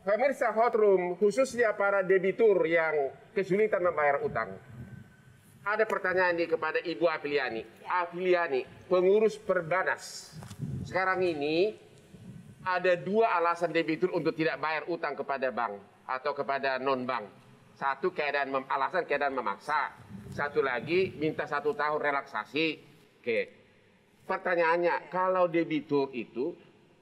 Pemirsa Hot-Room, khususnya para debitur yang kesulitan membayar utang. Ada pertanyaan nih kepada Ibu Afiliani. Afiliani, pengurus Perbanas. Sekarang ini ada dua alasan debitur untuk tidak bayar utang kepada bank atau kepada non-bank. Satu, alasan keadaan memaksa. Satu lagi, minta 1 tahun relaksasi. Oke. Pertanyaannya, kalau debitur itu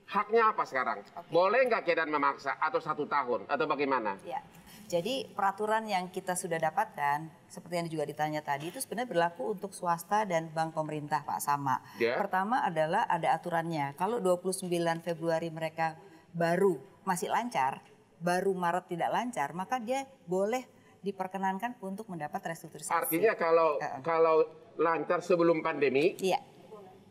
haknya apa sekarang? Boleh nggak keadaan memaksa atau 1 tahun atau bagaimana? Ya. Jadi peraturan yang kita sudah dapatkan, seperti yang juga ditanya tadi, itu sebenarnya berlaku untuk swasta dan bank pemerintah, Pak, sama. Ya. Pertama adalah ada aturannya. Kalau 29 Februari mereka baru masih lancar, baru Maret tidak lancar, maka dia boleh diperkenankan untuk mendapat restrukturisasi. Artinya kalau lancar sebelum pandemi, iya,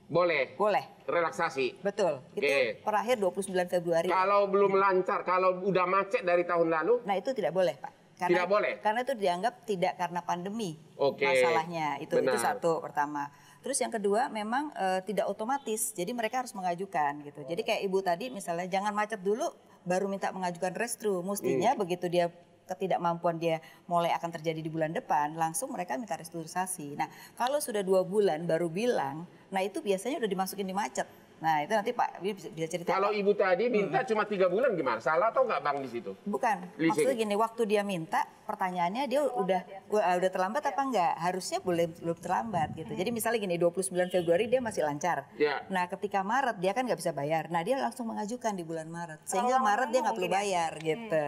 boleh relaksasi. Betul. Itu per akhir 29 Februari. Kalau belum lancar, kalau udah macet dari tahun lalu? Nah, itu tidak boleh, Pak. Tidak boleh? Karena itu dianggap tidak karena pandemi masalahnya. Itu satu pertama. Terus yang kedua memang tidak otomatis. Jadi mereka harus mengajukan gitu. Jadi kayak Ibu tadi misalnya jangan macet dulu baru minta mengajukan restru. Mestinya begitu dia ketidakmampuan dia mulai akan terjadi di bulan depan, langsung mereka minta restrukturisasi. Nah, kalau sudah 2 bulan baru bilang, nah itu biasanya udah dimasukin di macet. Nah, itu nanti Pak bisa cerita. Kalau Ibu tadi minta cuma 3 bulan gimana? Salah atau nggak Bang di situ? Bukan. Maksudnya gini, waktu dia minta, pertanyaannya dia udah terlambat apa enggak? Harusnya belum terlambat gitu. Jadi misalnya gini, 29 Februari dia masih lancar. Ya. Nah, ketika Maret dia kan nggak bisa bayar. Nah, dia langsung mengajukan di bulan Maret. Sehingga Maret dia nggak perlu bayar gitu.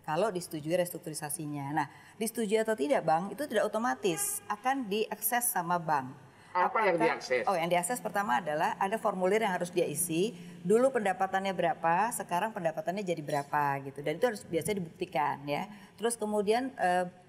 Kalau disetujui restrukturisasinya. Nah, disetujui atau tidak Bang, itu tidak otomatis akan diakses sama bank. Apa yang diakses? Oh, yang diakses pertama adalah ada formulir yang harus dia isi. Dulu pendapatannya berapa, sekarang pendapatannya jadi berapa gitu. Dan itu harus biasanya dibuktikan ya. Terus kemudian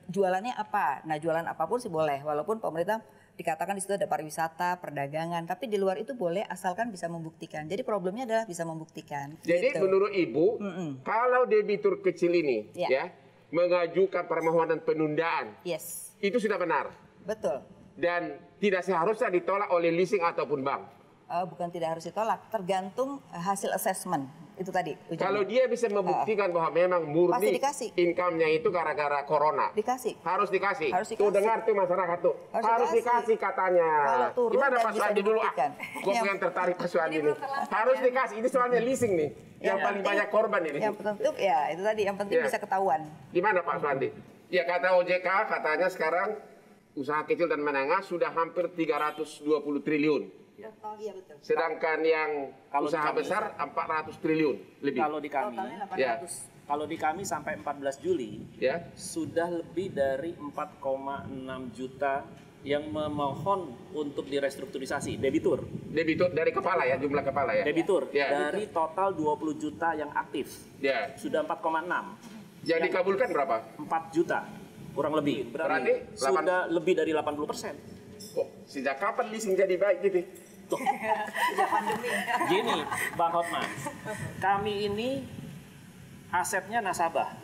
jualannya apa? Nah, jualan apapun sih boleh. Walaupun pemerintah dikatakan di situ ada pariwisata, perdagangan, tapi di luar itu boleh asalkan bisa membuktikan. Jadi problemnya adalah bisa membuktikan. Jadi gitu. menurut Ibu, kalau debitur kecil ini ya mengajukan permohonan penundaan, itu sudah benar. Betul. Dan tidak seharusnya ditolak oleh leasing ataupun bank. Bukan tidak harus ditolak, tergantung hasil assessment. Itu tadi ujungnya. Kalau dia bisa membuktikan bahwa memang murni income-nya itu gara-gara corona. Dikasih. Harus dikasih. Harus dikasih. Tuh dengar tuh masyarakat tuh. Harus dikasih katanya. Gimana Pak Suandi dulu? Gue pengen tertarik Pak Suandi nih. Harus dikasih. Ini soalnya leasing nih. Yang paling banyak korban ini. Yang penting ya itu tadi. Yang penting bisa ketahuan. Gimana Pak Suandi? Ya kata OJK katanya sekarang usaha kecil dan menengah sudah hampir 320 triliun. Iya, betul. Sedangkan yang usaha besar 400 triliun lebih. Kalau di kami, kalau di kami sampai 14 Juli sudah lebih dari 4,6 juta yang memohon untuk direstrukturisasi debitur. Debitur dari kepala ya, jumlah kepala ya. Debitur dari total 20 juta yang aktif. Sudah 4,6. Yang dikabulkan berapa? 4 juta kurang lebih. Berarti sudah lebih dari 80%. Oh, sejak kapan leasing jadi baik gitu? Gini, Bang Hotman, kami ini asetnya nasabah.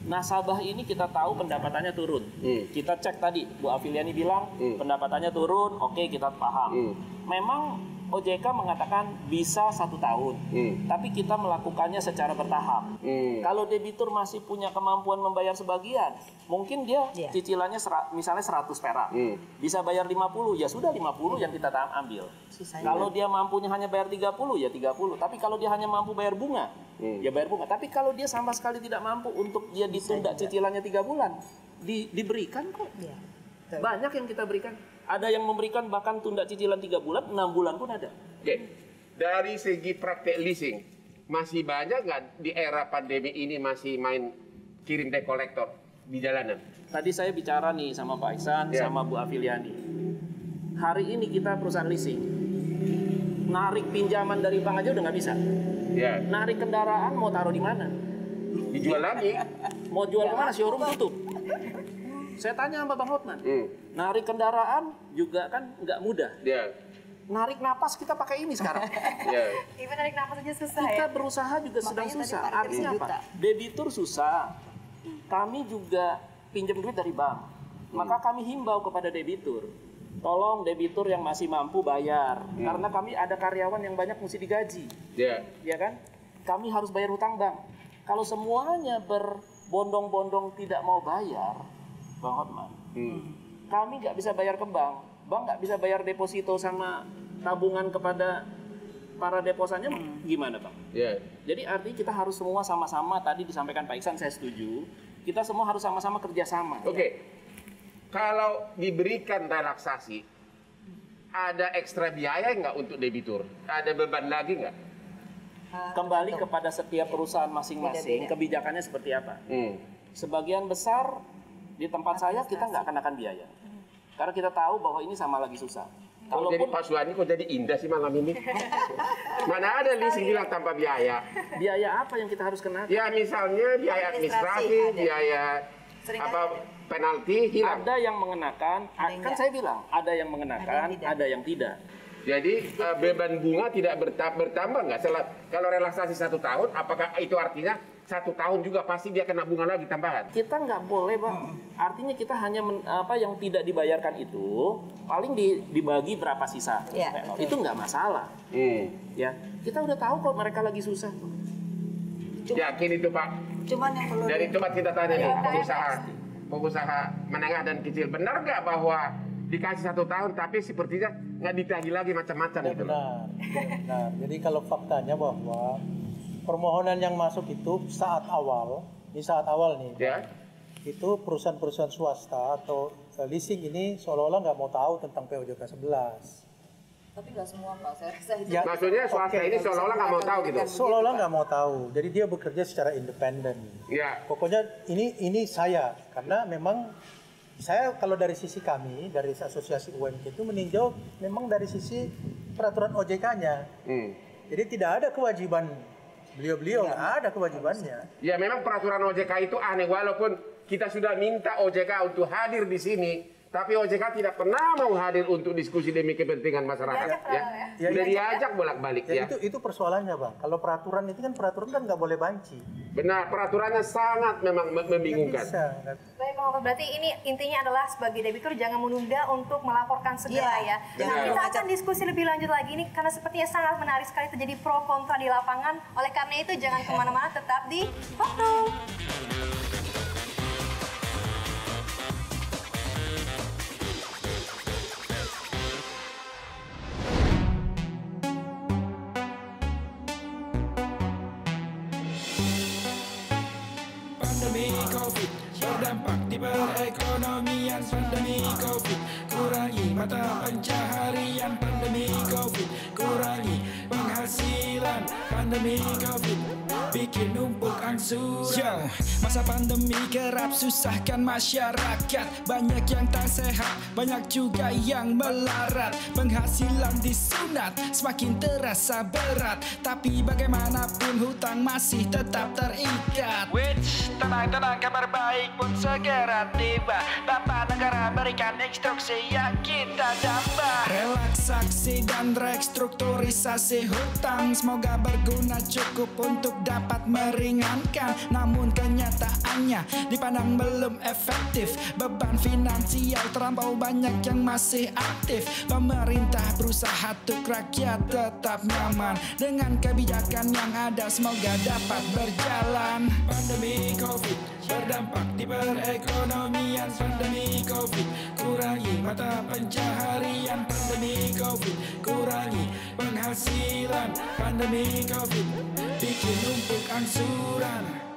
Nasabah ini kita tahu pendapatannya turun. Kita cek tadi, Bu Afiliani bilang pendapatannya turun, oke kita paham. Memang OJK mengatakan bisa 1 tahun, tapi kita melakukannya secara bertahap. Kalau debitur masih punya kemampuan membayar sebagian, mungkin dia cicilannya misalnya 100 perak, bisa bayar 50, ya sudah 50 yang kita ambil. Kalau dia mampunya hanya bayar 30, ya 30. Tapi kalau dia hanya mampu bayar bunga, ya bayar bunga. Tapi kalau dia sama sekali tidak mampu untuk dia ditunda cicilannya 3 bulan, diberikan kok. Banyak yang kita berikan. Ada yang memberikan bahkan tunda cicilan 3 bulan, 6 bulan pun ada. Dari segi praktek leasing, masih banyak nggak di era pandemi ini masih main kirim dekolektor di jalanan? Tadi saya bicara nih sama Pak Iksan, sama Bu Afiliani. Hari ini kita perusahaan leasing, narik pinjaman dari bank aja udah nggak bisa. Narik kendaraan mau taruh di mana? Dijual lagi. Mau jual kemana? Showroom tutup. Saya tanya sama Bang Hotman, narik kendaraan juga kan nggak mudah. Narik napas kita pakai ini sekarang. Even narik napas aja susah kita berusaha juga sedang susah. Artinya apa? Debitur susah. Kami juga pinjam duit dari bank. Maka kami himbau kepada debitur, tolong debitur yang masih mampu bayar. Karena kami ada karyawan yang banyak mesti digaji. Ya kan? Kami harus bayar hutang bank. Kalau semuanya berbondong-bondong tidak mau bayar, Bang Hotman, kami nggak bisa bayar ke bank nggak bisa bayar deposito sama tabungan kepada para deposannya, gimana Bang? Yeah. Jadi artinya kita harus semua sama-sama, tadi disampaikan Pak Iksan, saya setuju, kita semua harus sama-sama kerjasama. Oke. Kalau diberikan relaksasi, ada ekstra biaya nggak untuk debitur? Ada beban lagi nggak? Kembali kepada setiap perusahaan masing-masing, kebijakannya seperti apa. Sebagian besar di tempat saya kita nggak kenakan biaya. Karena kita tahu bahwa ini sama lagi susah. Jadi Pak Suwandi kok jadi indah sih malam ini? Mana ada leasing bilang tanpa biaya? Biaya apa yang kita harus kenakan? Ya misalnya biaya administrasi, biaya penalti hilang. Ada yang mengenakan, kan saya bilang ada yang mengenakan, ada yang tidak. Jadi beban bunga tidak bertambah nggak? Kalau relaksasi 1 tahun, apakah itu artinya 1 tahun juga pasti dia kena bunga lagi tambahan? Kita nggak boleh, Bang. Artinya kita hanya yang tidak dibayarkan itu paling dibagi berapa sisa. Ya, itu nggak masalah. Ya, kita udah tahu kok mereka lagi susah. Yakin itu Pak? Cuman yang perlu dari tempat kita tanya nih, pengusaha menengah dan kecil, benar nggak bahwa dikasih 1 tahun tapi sepertinya nggak ditagih lagi macam-macam gitu? Benar. Jadi kalau faktanya bahwa permohonan yang masuk itu saat awal nih, ya, itu perusahaan-perusahaan swasta atau leasing ini seolah-olah nggak mau tahu tentang POJK 11. Tapi nggak semua Pak, saya rasa itu. Ya, maksudnya swasta ini seolah-olah nggak mau tahu gitu? Seolah-olah nggak mau tahu, jadi dia bekerja secara independen. Ya. Pokoknya ini saya, karena memang saya kalau dari sisi kami, dari asosiasi UMK itu meninjau memang dari sisi peraturan OJK-nya. Jadi tidak ada kewajiban beliau-beliau, nggak ada kewajibannya. Ya memang peraturan OJK itu aneh, walaupun kita sudah minta OJK untuk hadir di sini, tapi OJK tidak pernah mau hadir untuk diskusi demi kepentingan masyarakat. Sudah diajak bolak-balik ya. Itu persoalannya Bang. Kalau peraturan itu kan peraturan kan nggak boleh banci. Benar, peraturannya sangat memang membingungkan. Baik Bang Hotman, berarti ini intinya adalah sebagai debitur jangan menunda untuk melaporkan segera ya. Nah, kita akan diskusi lebih lanjut lagi ini karena sepertinya sangat menarik sekali terjadi pro kontra di lapangan. Oleh karena itu jangan kemana-mana, tetap di Hotman. Pandemi COVID berdampak di perekonomian. Pandemi COVID kurangi mata pencaharian. Pandemi COVID kurangi penghasilan. Pandemi COVID bikin numpuk angsuran. Masa pandemi kerap susahkan masyarakat. Banyak yang tak sehat, banyak juga yang melarat. Penghasilan disunat, semakin terasa berat. Tapi bagaimanapun hutang masih tetap terikat. Tenang, kabar baik pun segera tiba. Bapak negara berikan instruksi yang kita dapat. Relaksasi dan restrukturisasi hutang semoga berguna cukup untuk dapat meringankan. Namun kenyataannya dipandang belum efektif. Beban finansial terlampau banyak yang masih aktif. Pemerintah berusaha untuk rakyat tetap nyaman. Dengan kebijakan yang ada semoga dapat berjalan. Pandemi COVID berdampak di perekonomian. Pandemi COVID kurangi mata pencaharian. Pandemi COVID kurangi penghasilan. Pandemi COVID bikin numpuk angsuran.